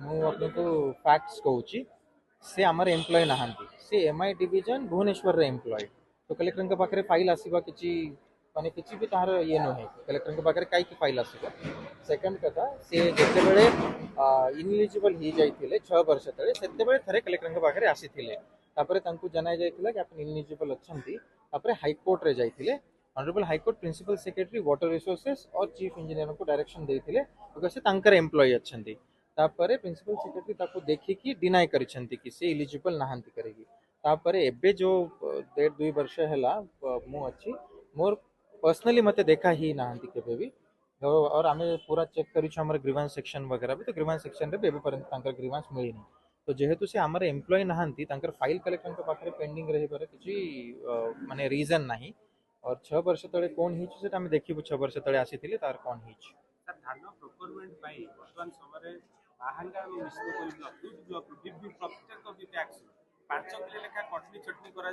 ମୁଁ ଆପଣଙ୍କୁ ଫ୍ୟାକ୍ଟସ୍ କହୁଛି से आमर एम्प्लॉय नहांती से एमआई डिवीजन भुवनेश्वर रे एम्प्लॉय तो कलेक्टर के पाखरे फाइल आसीबा किछि माने किछि भी तार ये नहे कलेक्टर के पाखरे काई की फाइल आसीबा सेकंड कथा से जते बेले इनएलिजिबल ही जाइथिले 6 वर्ष तळे सेते बेले थरे कलेक्टर के पाखरे आसीथिले तापरे तांकू जनाय जाइथिला कि आपण इनएलिजिबल अछंती तापरे हाई कोर्ट रे जाइथिले honourable high court principal secretary water resources और चीफ इंजीनियर को डायरेक्शन देथिले बिकॉज़ से तांकर एम्प्लॉय अछंती तापरे प्रिंसिपल सेक्रेटरी ताको देखिकी डिनाय करिसेंती कि से एलिजिबल नाहंती करेगी तापरे एबे जो 1.5-2 वर्ष हैला मु अछि मोर पर्सनली मते देखा ही नाहंती केबे भी और आमे पूरा चेक करिछ हमर ग्रीवेंस सेक्शन वगैरह भी तो ग्रीवेंस सेक्शन रे बेबे पर्यंत तांकर ग्रीवेंस मिली नहीं तो जेहेतु से हमर एम्प्लॉय नाहंती तांकर फाइल कलेक्टर के पाखरे पेंडिंग रही पर किछि माने रीजन नाही और 6 वर्ष तळे कोन हिच सेटा हम देखिबु 6 वर्ष तळे आसीथिले तार कोन हिच सर धान प्रोक्योरमेंट पाई वर्तमान समय बाहांगा मिश्र कोई ब्लॉक प्रत्येक भी टैक्स 5 किलो लेखा कटनी चटनी करा